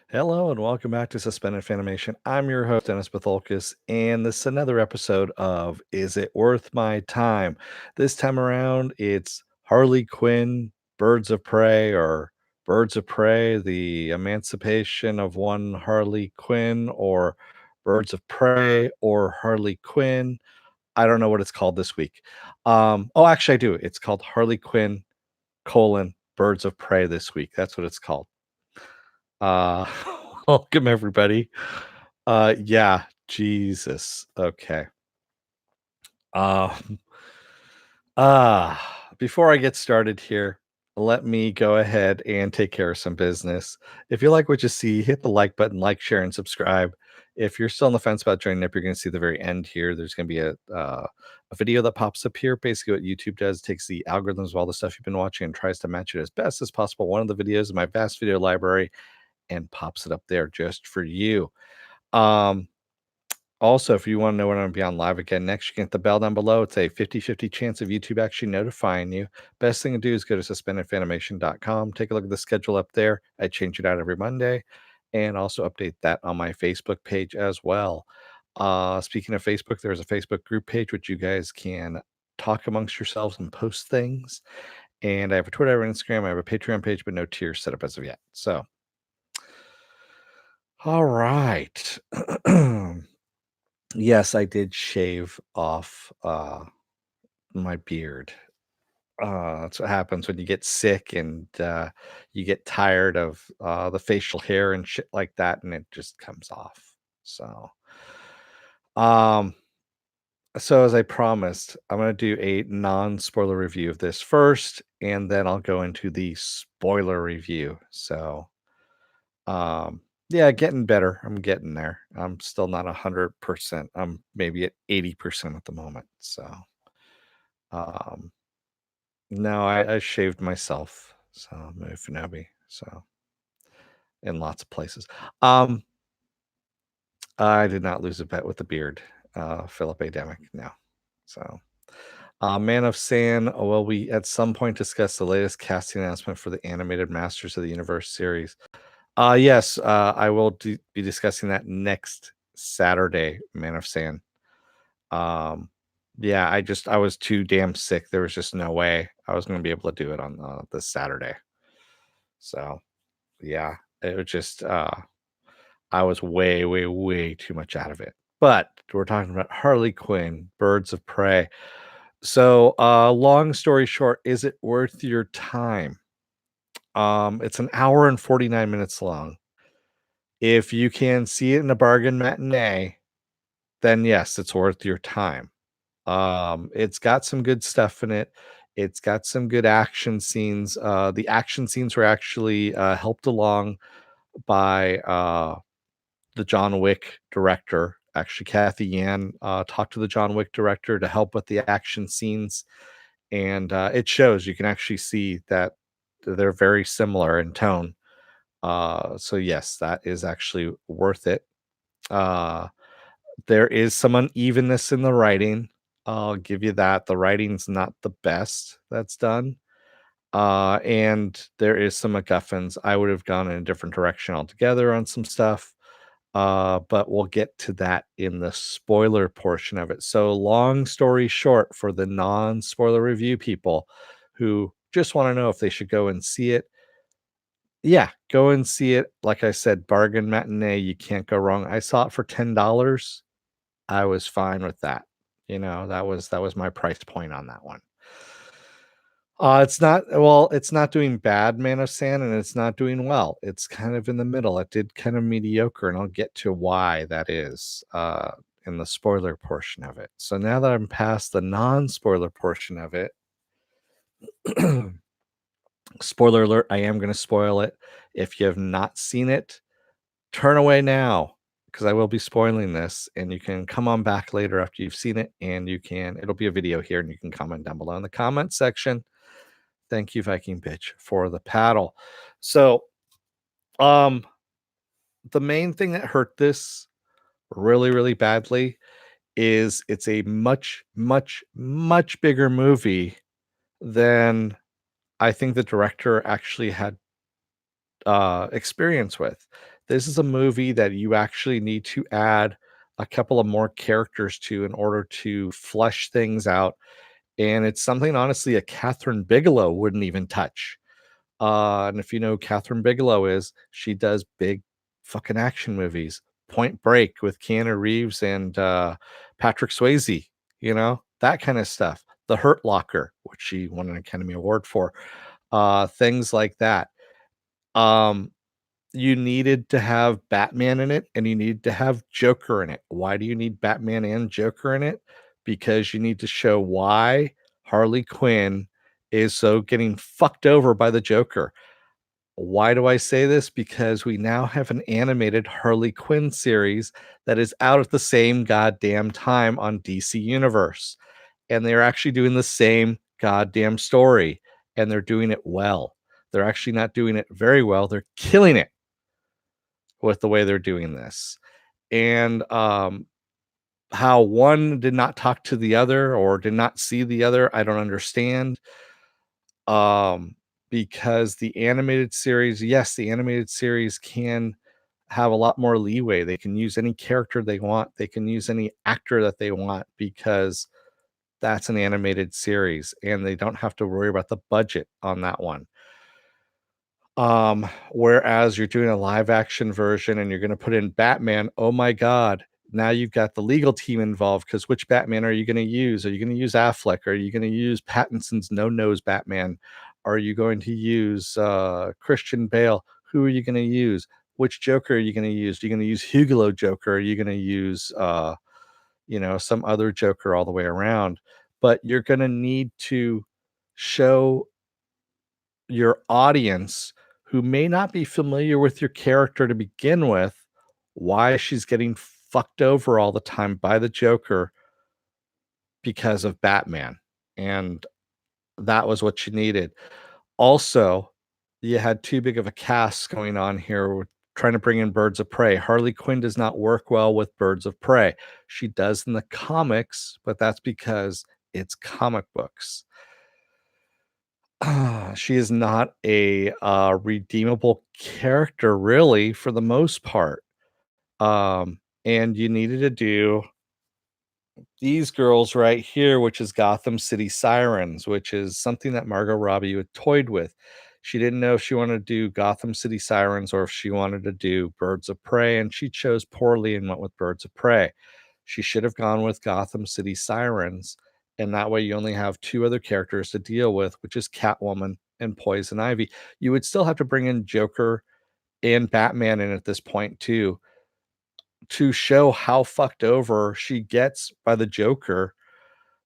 Hello and welcome back to Suspended Fanimation. I'm your host, Dennis Bithoulkas, and this is another episode of Is It Worth My Time? This time around, it's Harley Quinn, Birds of Prey, or Birds of Prey, the emancipation of one Harley Quinn, or Birds of Prey, or Harley Quinn. I don't know what it's called this week. Actually, I do. It's called Harley Quinn, Birds of Prey this week. That's what it's called. Uh, welcome everybody. Yeah, Jesus. Okay. Um, Before I get started here, let me go ahead and take care of some business. If you like what you see, hit the like button, like, share, and subscribe. If you're still on the fence about joining up, you're going to see the very end here. There's going to be a video that pops up here. Basically, what YouTube does takes the algorithms of all the stuff you've been watching and tries to match it as best as possible. One of the videos in my vast video library and pops it up there just for you. Also, if you want to know when I'm going to be on live again next, you can hit the bell down below. It's a 50-50 chance of YouTube actually notifying you. Best thing to do is go to suspendedfanimation.com. Take a look at the schedule up there. I change it out every Monday and also update that on my Facebook page as well. Speaking of Facebook, there's a Facebook group page which you guys can talk amongst yourselves and post things. And I have a Twitter, I have an Instagram, I have a Patreon page, but no tiers set up as of yet. So, all right. Yes, I did shave off my beard. That's what happens when you get sick and you get tired of the facial hair and shit like that, and it just comes off. Um, so as I promised, I'm gonna do a non-spoiler review of this first, and then I'll go into the spoiler review. So, yeah, getting better. I'm getting there. I'm still not 100%. I'm maybe at 80% at the moment. So, um, no, I shaved myself. So, Funabi. So, in lots of places. I did not lose a bet with the beard. Philip Ademic. No. So, Man of Sand. Will we at some point discuss the latest casting announcement for the animated Masters of the Universe series? Yes, I will be discussing that next Saturday, Man of Sand. Yeah, I was too damn sick. There was just no way I was going to be able to do it on this Saturday. So, yeah, it was just I was way, way, way too much out of it. But we're talking about Harley Quinn, Birds of Prey. So, long story short, is it worth your time? It's an hour and 49 minutes long. If you can see it in a bargain matinee, then yes, it's worth your time. It's got some good stuff in it. It's got some good action scenes. The action scenes were actually helped along by the John Wick director. Actually, Kathy Yan talked to the John Wick director to help with the action scenes, and it shows. You can actually see that they're very similar in tone. So yes, that is actually worth it. Uh, there is some unevenness in the writing. I'll give you that. The writing's not the best that's done. And there is some MacGuffins. I would have gone in a different direction altogether on some stuff. But we'll get to that in the spoiler portion of it. So, long story short, for the non-spoiler review people who just want to know if they should go and see it, yeah, go and see it. Like I said, bargain matinee, you can't go wrong. I saw it for $10. I was fine with that. You know, that was my price point on that one. It's not doing bad, Man of Sand, and it's not doing well. It's kind of in the middle. It did kind of mediocre, and I'll get to why that is in the spoiler portion of it. So now that I'm past the non-spoiler portion of it, spoiler alert, I am going to spoil it. If you have not seen it, turn away now because I will be spoiling this, and you can come on back later after you've seen it, and it'll be a video here, and you can comment down below in the comment section. Thank you, Viking Bitch, for the paddle. So, the main thing that hurt this really, really badly is it's a much, much, much bigger movie than I think the director actually had experience with. This is a movie that you actually need to add a couple of more characters to in order to flesh things out, and it's something honestly a Catherine Bigelow wouldn't even touch. And if you know who Catherine Bigelow is, she does big fucking action movies. Point Break with Keanu Reeves and Patrick Swayze, that kind of stuff. The Hurt Locker, which she won an Academy Award for, things like that. Um, you needed to have Batman in it and you need to have Joker in it. Why do you need Batman and Joker in it? Because you need to show why Harley Quinn is so getting fucked over by the Joker. Why do I say this? Because we now have an animated Harley Quinn series that is out at the same goddamn time on DC Universe. And they're actually doing the same goddamn story. And they're doing it well. They're actually not doing it very well. They're killing it with the way they're doing this. And how one did not talk to the other or did not see the other, I don't understand. Um, because the animated series, yes, the animated series can have a lot more leeway. They can use any character they want. They can use any actor that they want because that's an animated series and they don't have to worry about the budget on that one. Whereas you're doing a live action version and you're going to put in Batman, oh my God, now you've got the legal team involved because which Batman are you going to use? Are you going to use Affleck? Are you going to use Pattinson's no nose Batman? Are you going to use Christian Bale? Who are you going to use? Which Joker are you going to use? Are you going to use Hugelo Joker? Are you going to use some other Joker all the way around? But you're going to need to show your audience who may not be familiar with your character to begin with, why she's getting fucked over all the time by the Joker because of Batman. And that was what you needed. Also, you had too big of a cast going on here with trying to bring in Birds of Prey. Harley Quinn does not work well with Birds of Prey. She does in the comics, but that's because it's comic books. She is not a redeemable character really for the most part. And you needed to do these girls right here, which is Gotham City Sirens, which is something that Margot Robbie had toyed with. She didn't know if she wanted to do Gotham City Sirens or if she wanted to do Birds of Prey, and she chose poorly and went with Birds of Prey. She should have gone with Gotham City Sirens, and that way you only have two other characters to deal with, which is Catwoman and Poison Ivy. You would still have to bring in Joker and Batman in at this point too, to show how fucked over she gets by the Joker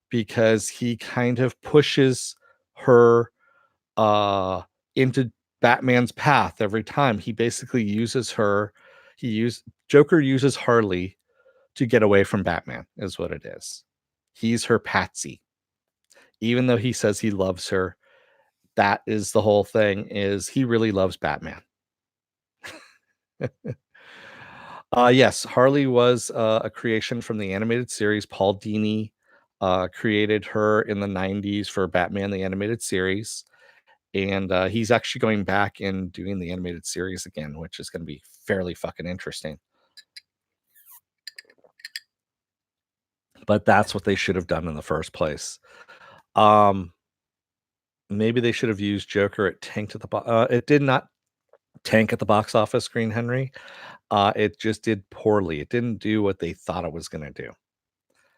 because he kind of pushes her uh into Batman's path every time. He basically uses her he use Joker uses Harley to get away from Batman is what it is. He's her patsy. Even though he says he loves her, that is the whole thing is he really loves Batman. Yes, Harley was a creation from the animated series. Paul Dini created her in the 90s for Batman the Animated Series. And he's actually going back and doing the animated series again, which is going to be fairly fucking interesting. But that's what they should have done in the first place. Um, Maybe they should have used Joker. It did not tank at the box office, Green Henry. It just did poorly. It didn't do what they thought it was going to do.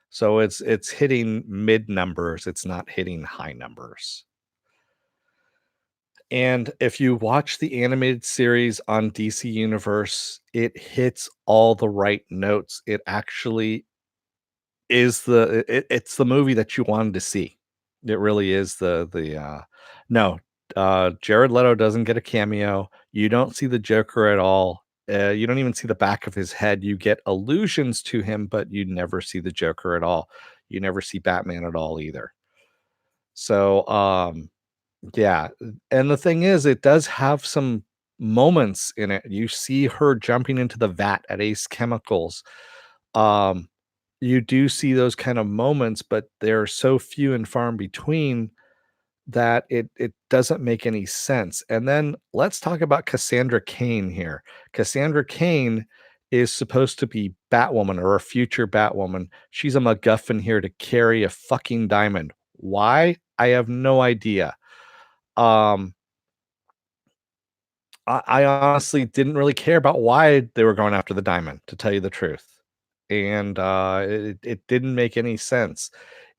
So it's hitting mid numbers. It's not hitting high numbers. And if you watch the animated series on DC Universe, it hits all the right notes. It actually is it's the movie that you wanted to see. It really is the no, Jared Leto doesn't get a cameo. You don't see the Joker at all. You don't even see the back of his head. You get allusions to him, but you never see the Joker at all. You never see Batman at all either. So, yeah, and the thing is, it does have some moments in it. You see her jumping into the vat at Ace Chemicals. Um, you do see those kind of moments, but they're so few and far in between that it doesn't make any sense. And then let's talk about Cassandra Cain here. Cassandra Cain is supposed to be Batwoman or a future Batwoman. She's a MacGuffin here to carry a fucking diamond. Why? I have no idea. Um, I honestly didn't really care about why they were going after the diamond, to tell you the truth. And it didn't make any sense.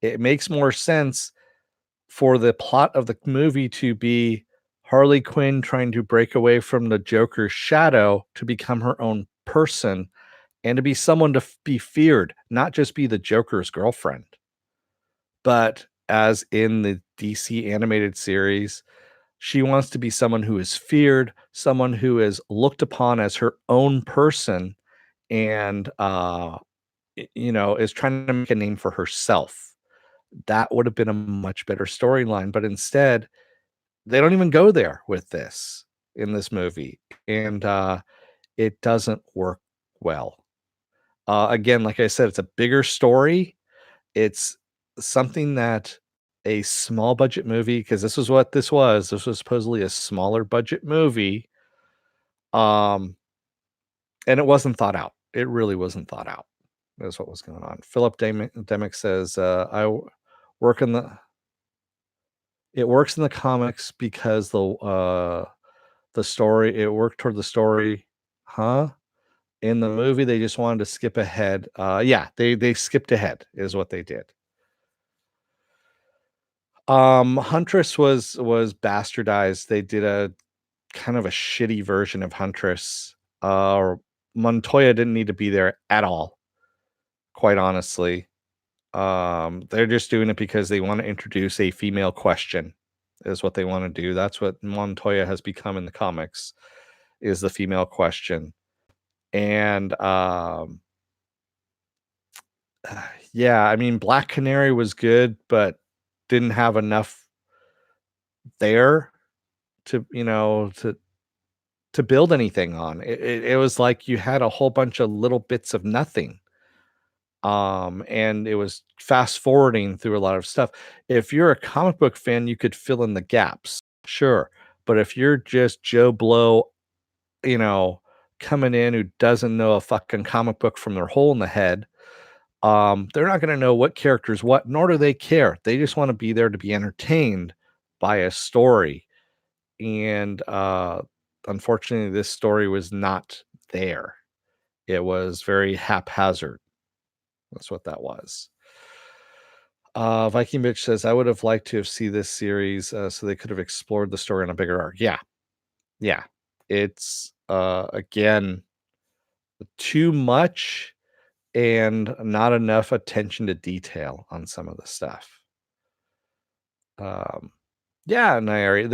It makes more sense for the plot of the movie to be Harley Quinn trying to break away from the Joker's shadow to become her own person and to be someone to be feared, not just be the Joker's girlfriend. But as in the DC animated series, she wants to be someone who is feared, someone who is looked upon as her own person and is trying to make a name for herself. That would have been a much better storyline, but instead they don't even go there with this in this movie, and it doesn't work well. Again, like I said, it's a bigger story. It's something that a small budget movie, because this was what this was. This was supposedly a smaller budget movie, um, and it wasn't thought out. It really wasn't thought out. That's what was going on. Philip Demick says, work in the it works in the comics because the story it worked toward the story, huh? In the movie, they just wanted to skip ahead. Yeah, they skipped ahead is what they did. Huntress was bastardized. They did a kind of a shitty version of Huntress. Montoya didn't need to be there at all, quite honestly. They're just doing it because they want to introduce a female question, is what they want to do. That's what Montoya has become in the comics, is the female question. And yeah, I mean, Black Canary was good, but didn't have enough there to, to build anything on. It was like you had a whole bunch of little bits of nothing. And it was fast forwarding through a lot of stuff. If you're a comic book fan, you could fill in the gaps, sure. But if you're just Joe Blow, you know, coming in who doesn't know a fucking comic book from their hole in the head, they're not going to know what characters what, nor do they care. They just want to be there to be entertained by a story. And unfortunately, this story was not there. It was very haphazard. That's what that was. Viking Bitch says, I would have liked to have seen this series so they could have explored the story on a bigger arc. Yeah. Yeah. It's, again, too much and not enough attention to detail on some of the stuff. Um, yeah, Nairi,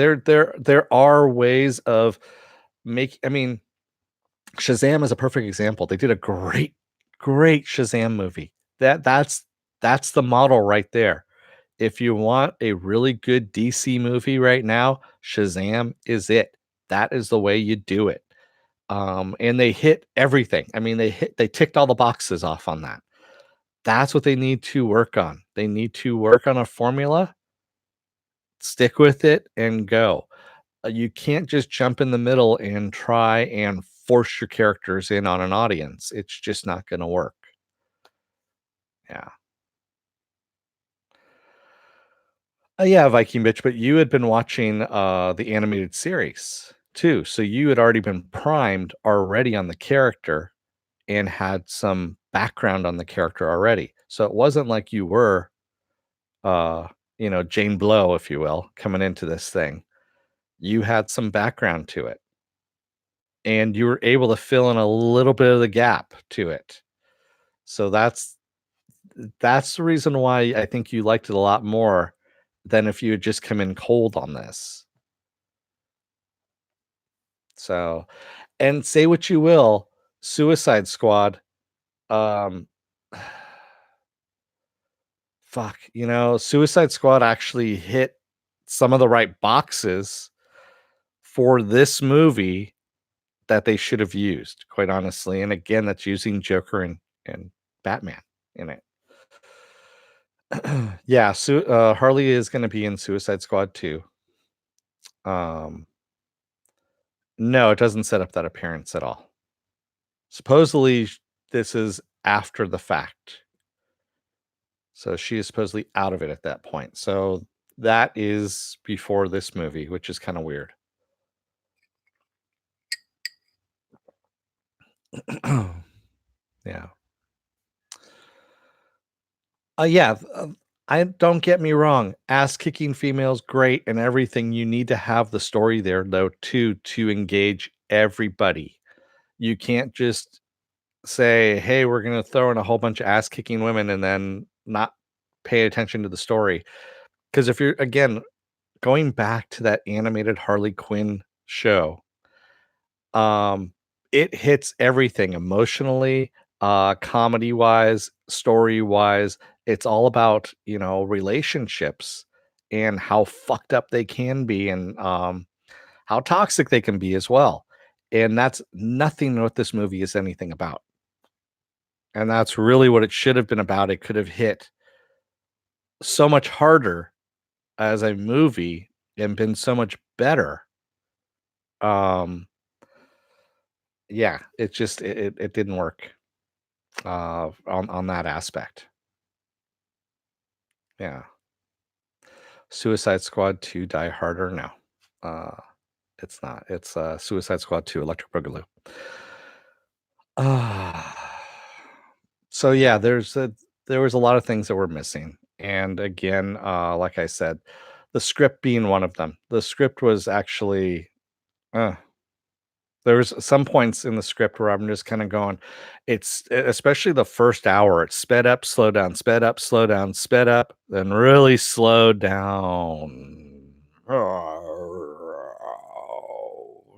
there are ways of I mean, Shazam is a perfect example. They did a great Shazam movie. That's the model right there. If you want a really good DC movie right now, Shazam is it. That is the way you do it. And they hit everything. I mean, they ticked all the boxes off on that. That's what they need to work on. They need to work on a formula, stick with it, and go. You can't just jump in the middle and try and force your characters in on an audience. It's just not going to work. Yeah. Yeah, Viking bitch, but you had been watching the animated series too. So you had already been primed already on the character and had some background on the character already. So it wasn't like you were Jane Blow, if you will, coming into this thing. You had some background to it. And you were able to fill in a little bit of the gap to it. So that's the reason why I think you liked it a lot more than if you had just come in cold on this. So, and say what you will, Suicide Squad, um, fuck, Suicide Squad actually hit some of the right boxes for this movie that they should have used, quite honestly. And again, that's using Joker and Batman in it. Yeah, Harley is gonna be in Suicide Squad 2. Um, no, it doesn't set up that appearance at all. Supposedly, this is after the fact. So she is supposedly out of it at that point. So that is before this movie, which is kinda weird. Yeah. Yeah, I don't get me wrong, ass kicking females, great and everything. You need to have the story there though too to engage everybody. You can't just say, "Hey, we're gonna throw in a whole bunch of ass kicking women," and then not pay attention to the story. Because if you're again going back to that animated Harley Quinn show, um, it hits everything emotionally, comedy-wise, story-wise. It's all about, relationships and how fucked up they can be and, how toxic they can be as well. And that's nothing what this movie is anything about. And that's really what it should have been about. It could have hit so much harder as a movie and been so much better. Um, yeah, it didn't work. On that aspect. Yeah. Suicide Squad 2: Die Harder? No. Uh, it's not. It's, Suicide Squad 2: Electric Boogaloo. Ah. So, yeah, there was a lot of things that were missing, and again, like I said, the script being one of them. The script was actually, uh there was some points in the script where I'm just kinda going especially the first hour, it's sped up, slow down, sped up, slow down, sped up, then really slowed down.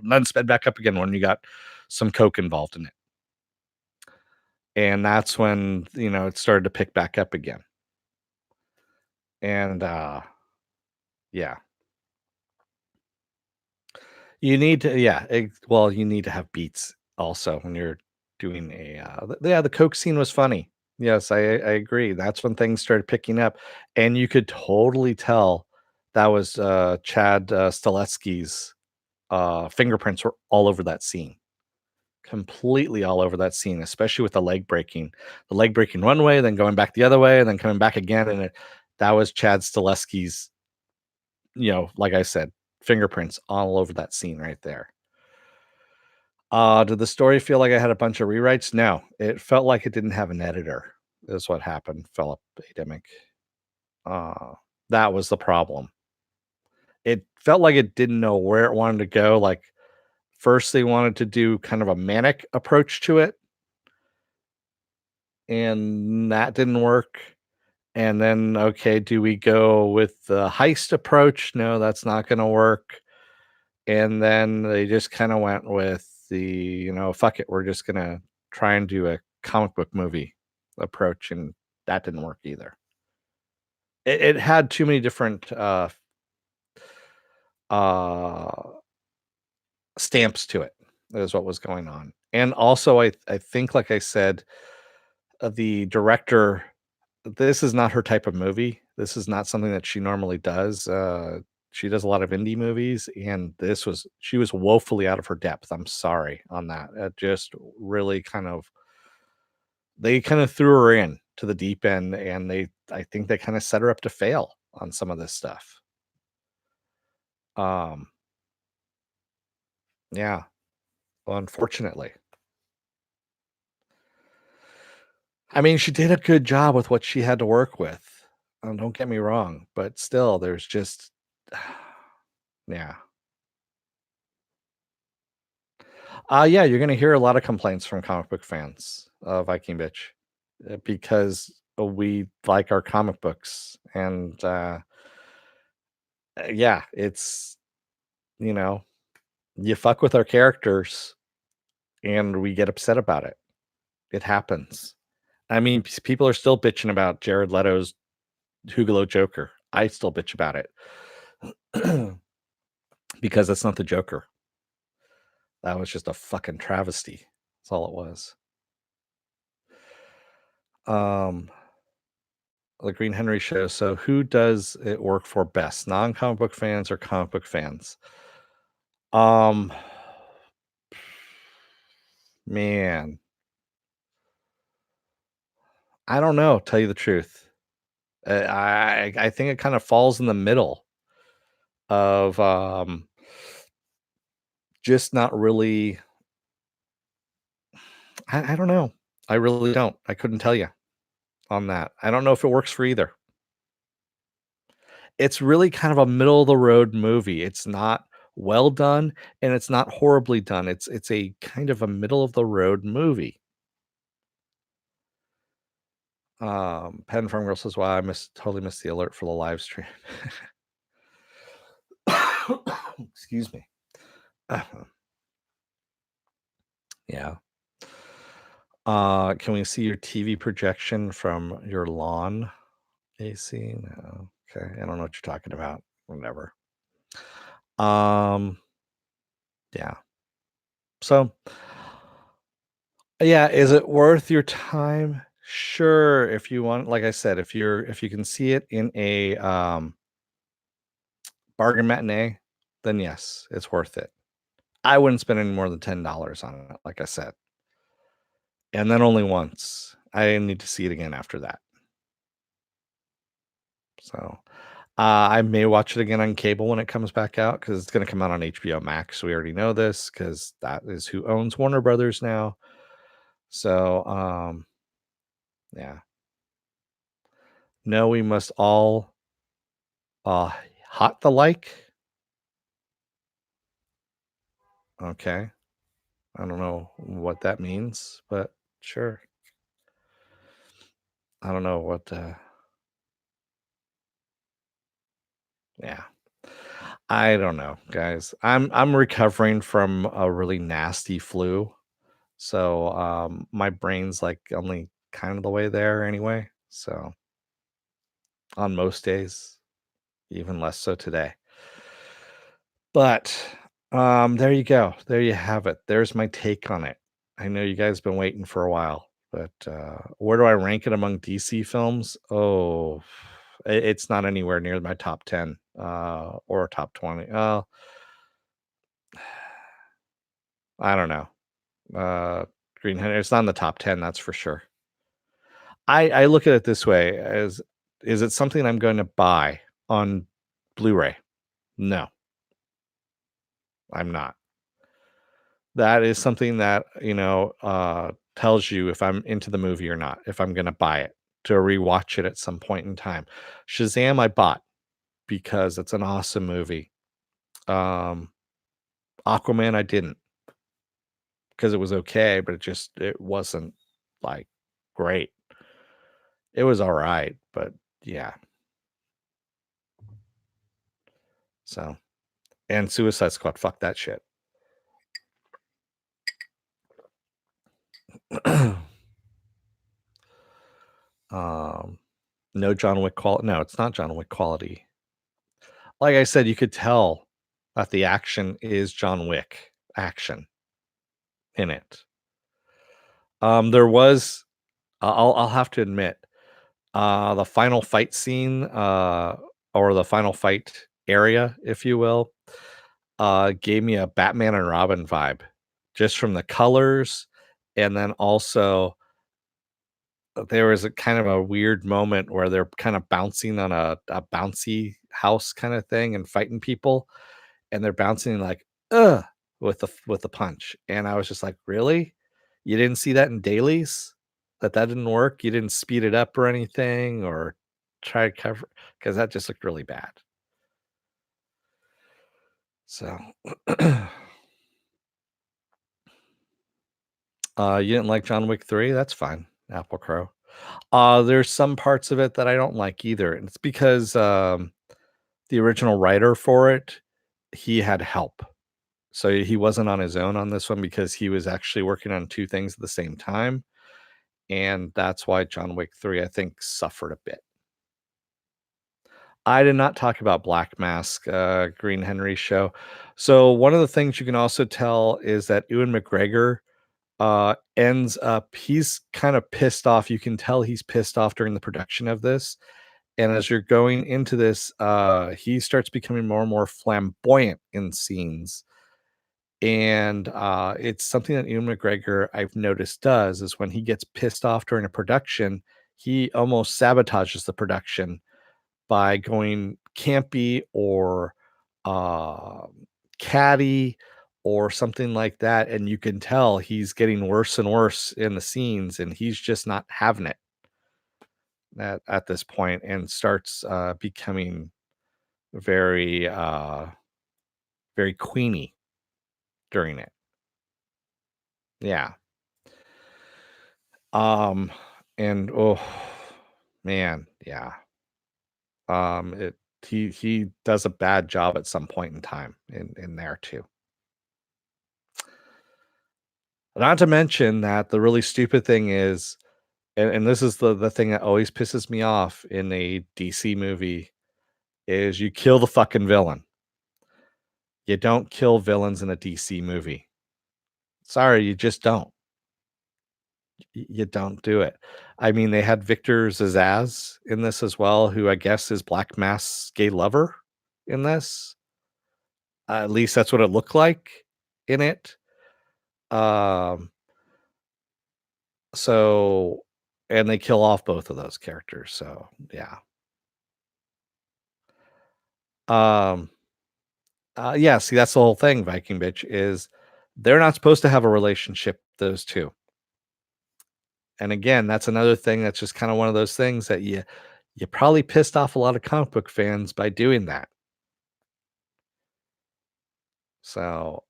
And then sped back up again when you got some coke involved in it. And that's when, it started to pick back up again. And, yeah. You need to yeah, well, you need to have beats also when you're doing the Coke scene was funny. Yes, I agree. That's when things started picking up, and you could totally tell that was, Chad, Stiletzky's, fingerprints were all over that scene, completely all over that scene, especially with the leg breaking. The leg breaking one way, then going back the other way, and then coming back again, and that was Chad Stiletzky's, like I said, fingerprints all over that scene right there. Did the story feel like I had a bunch of rewrites? No, it felt like it didn't have an editor, is what happened, Philip Ademic. Uh, that was the problem. It felt like it didn't know where it wanted to go. Like, first, they wanted to do kind of a manic approach to it, and that didn't work. And then, okay, do we go with the heist approach? No, that's not going to work. And then they just kind of went with fuck it, we're just gonna try and do a comic book movie approach, and that didn't work either. It had too many different uh stamps to it, is what was going on. And also I think, like I said, the director, this is not her type of movie. This is not something that she normally does. She does a lot of indie movies, and she was woefully out of her depth. I'm sorry on that. It just really they kind of threw her in to the deep end, and I think they kind of set her up to fail on some of this stuff. Um, yeah, unfortunately. I mean, she did a good job with what she had to work with. Don't get me wrong, but still, there's just, yeah. Yeah, you're gonna hear a lot of complaints from comic book fans, Viking Bitch, because we like our comic books, and yeah, it's you know, you fuck with our characters, and we get upset about it. It happens. I mean, people are still bitching about Jared Leto's Hugalo Joker. I still bitch about it because that's not the Joker. That was just a fucking travesty. That's all it was. Um, The Green Henry Show. So, who does it work for best? Non-comic book fans or comic book fans? Um, man, I don't know. Tell you the truth, I think it kind of falls in the middle of just not really. I don't know. I really don't. I couldn't tell you on that. I don't know if it works for either. It's really kind of a middle of the road movie. It's not well done and it's not horribly done. It's a kind of a middle of the road movie. Pen Farm Girl says, "Wow, totally missed the alert for the live stream." Excuse me. Yeah. Can we see your TV projection from your lawn AC? No. Okay. I don't know what you're talking about. Whatever. Um, yeah. So, yeah, is it worth your time? Sure, if you want, like I said, if you can see it in a bargain matinee, then yes, it's worth it. I wouldn't spend any more than $10 on it, like I said. And then only once. I didn't need to see it again after that. So, I may watch it again on cable when it comes back out because it's gonna come out on HBO Max. We already know this because that is who owns Warner Brothers now. So, yeah. No, we must all, uh, hot the like? Okay. I don't know what that means, but sure. I don't know what, yeah. I don't know, guys. I'm recovering from a really nasty flu. So, my brain's, like, only kind of the way there anyway, so on most days, even less so today. But, there you go. There you have it. There's my take on it. I know you guys been waiting for a while, but, where do I rank it among DC films? Oh, it's not anywhere near my top 10, or top 20. I don't know. Uh, Green Hen it's not in the top 10, that's for sure. I look at it this way as, is it something I'm going to buy on Blu-ray? No, I'm not. That is something that, tells you if I'm into the movie or not, if I'm gonna buy it to rewatch it at some point in time. Shazam, I bought because it's an awesome movie. Um, Aquaman, I didn't because it was okay, but it wasn't, like, great. It was alright, but yeah, so and Suicide Squad, fuck that shit. Um, no John Wick no, it's not John Wick quality. Like I said, you could tell that the action is John Wick action in it. There was I'll have to admit, the final fight scene, or the final fight area, if you will, gave me a Batman and Robin vibe just from the colors, and then also there was a kind of a weird moment where they're kind of bouncing on a bouncy house kinda thing and fighting people, and they're bouncing like, "Ugh," with the punch, and I was just like, "Really? You didn't see that in dailies? That didn't work? You didn't speed it up or anything or try to cover?" Because that just looked really bad. So, you didn't like John Wick 3? That's fine, Apple Crow. There's some parts of it that I don't like either, and it's because, the original writer for it, he had help. So he wasn't on his own on this one because he was actually working on 2 things at the same time, and that's why John Wick 3, I think, suffered a bit. I did not talk about Black Mask, Green Henry show. So one of the things you can also tell is that Ewan McGregor, ends up he's kind of pissed off. You can tell he's pissed off during the production of this. And as you're going into this, he starts becoming more and more flamboyant in scenes. And it's something that Ewan McGregor I've noticed does is when he gets pissed off during a production, he almost sabotages the production by going campy or uh, catty or something like that. And you can tell he's getting worse and worse in the scenes, and he's just not having it at this point, and starts becoming very very queeny during it. Yeah. Um and oh man, yeah. It he does a bad job at some point in time in there too. Not to mention that the really stupid thing is, and this is the thing that always pisses me off in a DC movie, is you kill the fucking villain. You don't kill villains in a DC movie. Sorry, you just don't. You don't do it. I mean, they had Victor Zsasz in this as well, who I guess is Black Mask's gay lover in this. At least that's what it looked like in it. Um, so and they kill off both of those characters. So yeah. Um, yeah, see, that's the whole thing, Viking Bitch, is they're not supposed to have a relationship, those two. And again, that's another thing that's just kind of one of those things that you probably pissed off a lot of comic book fans by doing that. So,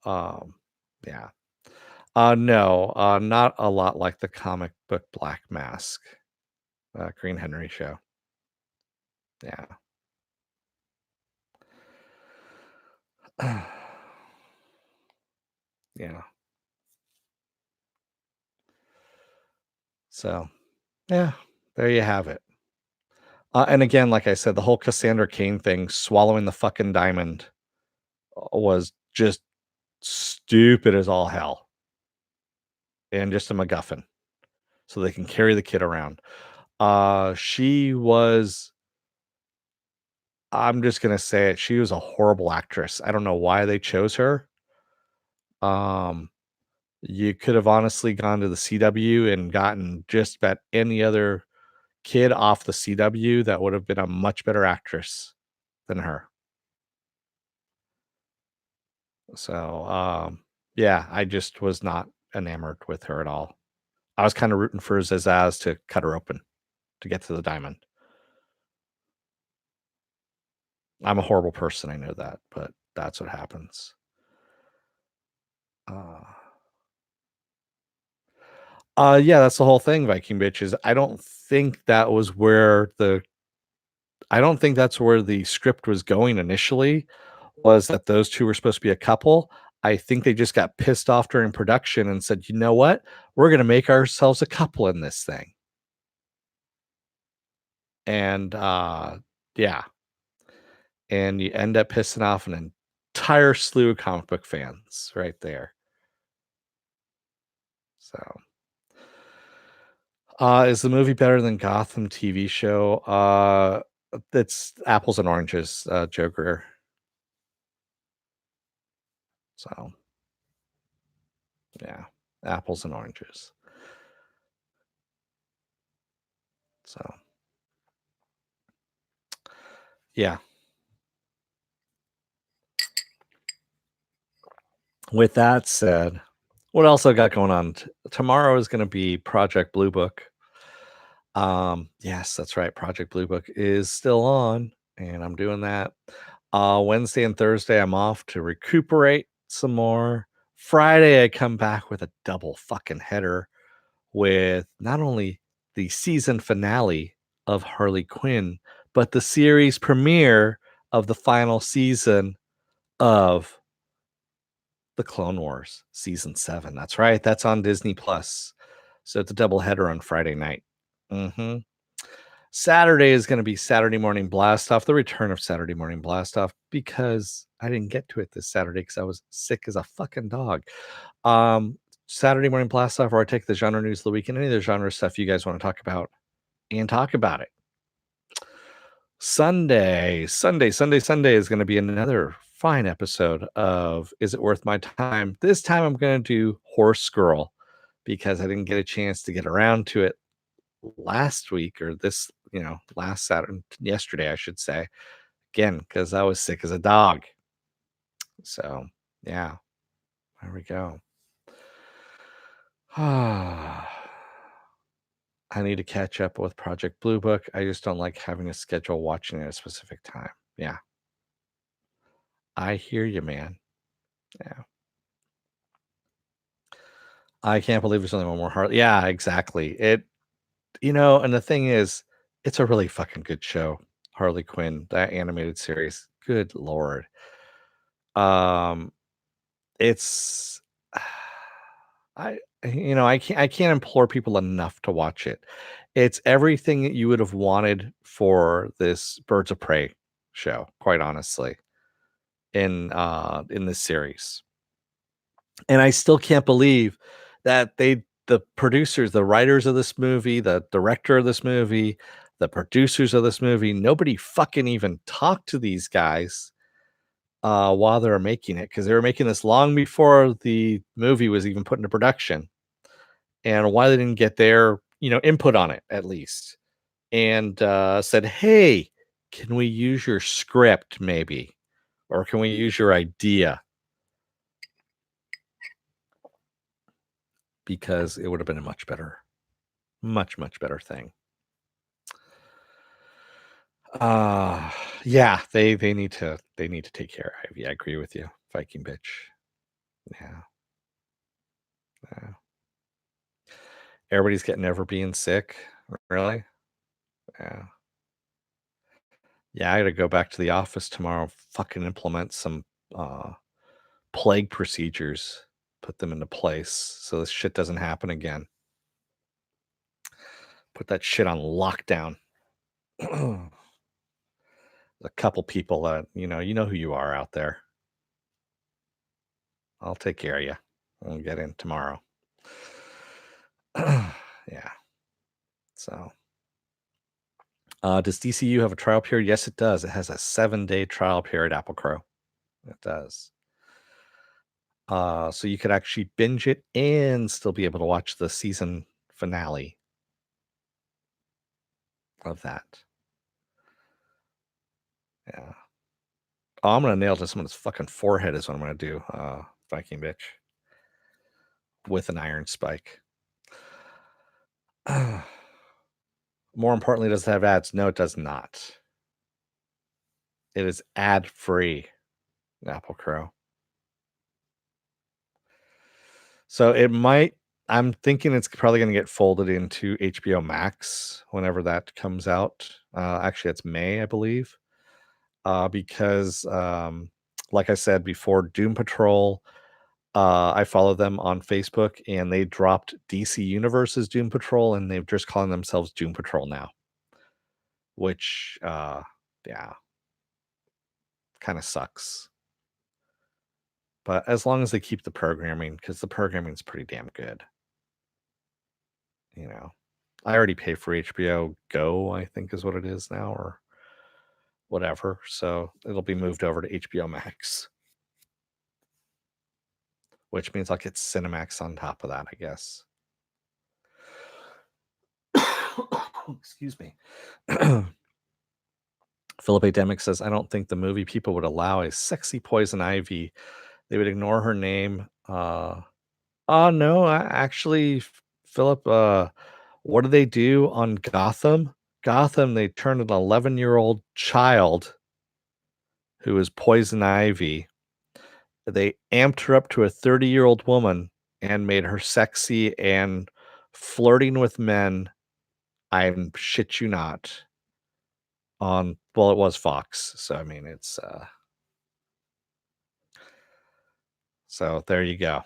yeah. No, not a lot like the comic book Black Mask, Green Henry show. Yeah. Yeah. So, yeah, there you have it. And again, like I said, the whole Cassandra Cain thing, swallowing the fucking diamond, was just stupid as all hell, and just a MacGuffin, so they can carry the kid around. She was I'm just gonna say it, she was a horrible actress. I don't know why they chose her. Um, you could have honestly gone to the CW and gotten just about any other kid off the CW that would have been a much better actress than her. So, yeah, I just was not enamored with her at all. I was kind of rooting for Zazaz to cut her open to get to the diamond. I'm a horrible person, I know that, but that's what happens. Uh, yeah, that's the whole thing, Viking bitches. I don't think that's where the script was going initially, was that those 2 were supposed to be a couple. I think they just got pissed off during production and said, "You know what? We're gonna make ourselves a couple in this thing." And, yeah, and you end up pissing off an entire slew of comic book fans right there. So, is the movie better than Gotham TV show? It's apples and oranges, Joe Greer. So, yeah, apples and oranges. So, yeah. With that said, what else I got going on? Tomorrow is going to be Project Blue Book. Yes, that's right. Project Blue Book is still on, and I'm doing that. Wednesday and Thursday, I'm off to recuperate some more. Friday, I come back with a double fucking header with not only the season finale of Harley Quinn, but the series premiere of the final season of the Clone Wars season 7. That's right. That's on Disney Plus. So it's a double header on Friday night. hmm Saturday is going to be Saturday Morning Blast Off, the return of Saturday Morning Blast Off, because I didn't get to it this Saturday because I was sick as a fucking dog. Um, Saturday Morning Blast Off, where I take the genre news of the week and any of the genre stuff you guys want to talk about and talk about it. Sunday is going to be another fine episode of Is It Worth My Time? This time I'm going to do Horse Girl because I didn't get a chance to get around to it last week or this, last Saturday, yesterday, I should say, again, because I was sick as a dog. So, yeah, there we go. I need to catch up with Project Blue Book. I just don't like having a schedule watching at a specific time. Yeah. I hear you, man. Yeah. I can't believe there's only one more Harley. Yeah, exactly. And the thing is, it's a really fucking good show. Harley Quinn, that animated series. Good Lord. It's I can't implore people enough to watch it. It's everything that you would have wanted for this Birds of Prey show, quite honestly, in this series. And I still can't believe that the producers, the writers of this movie, the director of this movie, the producers of this movie, nobody fucking even talked to these guys while they were making it, because they were making this long before the movie was even put into production, and why they didn't get their input on it at least, and said, "Hey, can we use your script maybe, or can we use your idea?" Because it would have been a much better thing. Uh yeah, they need to take care of Ivy. I agree with you, Viking bitch. Yeah, yeah. Everybody's getting over being sick. Really? Yeah. Yeah, I gotta go back to the office tomorrow, fucking implement some uh plague procedures, put them into place so this shit doesn't happen again. Put that shit on lockdown. A couple people that you know who you are out there. I'll take care of you. We'll get in tomorrow. Yeah. So, does DCU have a trial period? Yes, it does. It has a 7-day trial period, Apple Crow. It does. So you could actually binge it and still be able to watch the season finale of that. Yeah. Oh, I'm gonna nail this someone's fucking forehead is what I'm gonna do, Viking bitch. With an iron spike. More importantly, does it have ads? No, it does not. It is ad-free, Apple Crow. So I'm thinking it's probably gonna get folded into HBO Max whenever that comes out. Actually, it's May, I believe. Because, like I said before, Doom Patrol, I follow them on Facebook, and they dropped DC Universe's Doom Patrol, and they're just calling themselves Doom Patrol now, which, yeah, kind of sucks. But as long as they keep the programming, because the programming is pretty damn good, you know. I already pay for HBO Go, I think is what it is now, or whatever. So it'll be moved over to HBO Max, which means I'll get Cinemax on top of that, I guess. Excuse me. Philip A. Demick says, I don't think the movie people would allow a sexy Poison Ivy. They would ignore her name. Oh, no, actually, Philip, what do they do on Gotham? Gotham, they turned an 11-year-old child who is Poison Ivy. They amped her up to a 30-year-old woman and made her sexy and flirting with men. I shit you not. Well, it was Fox, so I mean, it's so there you go.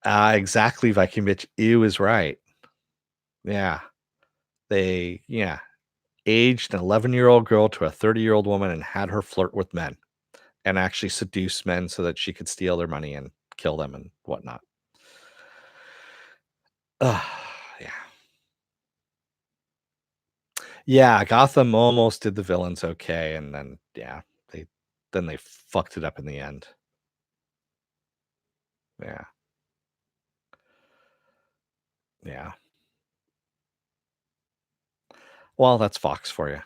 Exactly, Viking bitch. Ew is right. Yeah, yeah, aged an 11-year-old girl to a 30-year-old woman and had her flirt with men and actually seduce men so that she could steal their money and kill them and whatnot. Ugh, yeah. Yeah, Gotham almost did the villains okay, and then yeah, they fucked it up in the end. Yeah, yeah. Well, that's Fox for you.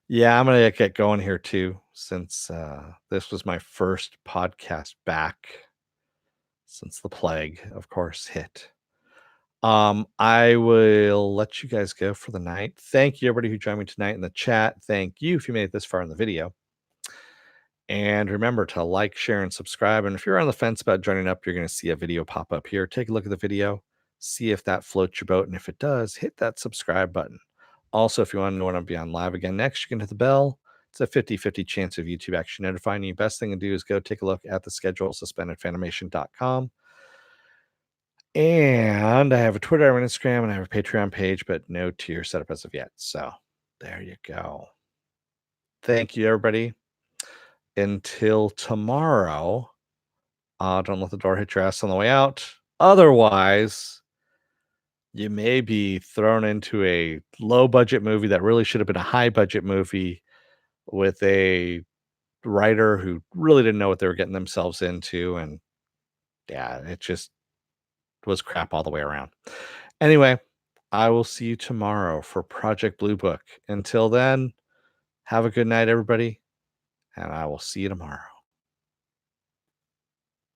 Yeah, I'm gonna get going here too, since this was my first podcast back since the plague, of course, hit. I will let you guys go for the night. Thank you, everybody who joined me tonight in the chat. Thank you if you made it this far in the video. And remember to like, share, and subscribe. And if you're on the fence about joining up, you're going to see a video pop up here. Take a look at the video, see if that floats your boat. And if it does, hit that subscribe button. Also, if you want to know when I'll be on live again next, you can hit the bell. It's a 50-50 chance of YouTube actually notifying you. Best thing to do is go take a look at the schedule, suspendedfanimation.com. And I have a Twitter, I have an Instagram, and I have a Patreon page, but no tier set up as of yet. So there you go. Thank you, everybody. Until tomorrow, don't let the door hit your ass on the way out. Otherwise, you may be thrown into a low budget movie that really should have been a high budget movie with a writer who really didn't know what they were getting themselves into. And yeah, it just was crap all the way around. Anyway, I will see you tomorrow for Project Blue Book. Until then, have a good night, everybody, and I will see you tomorrow.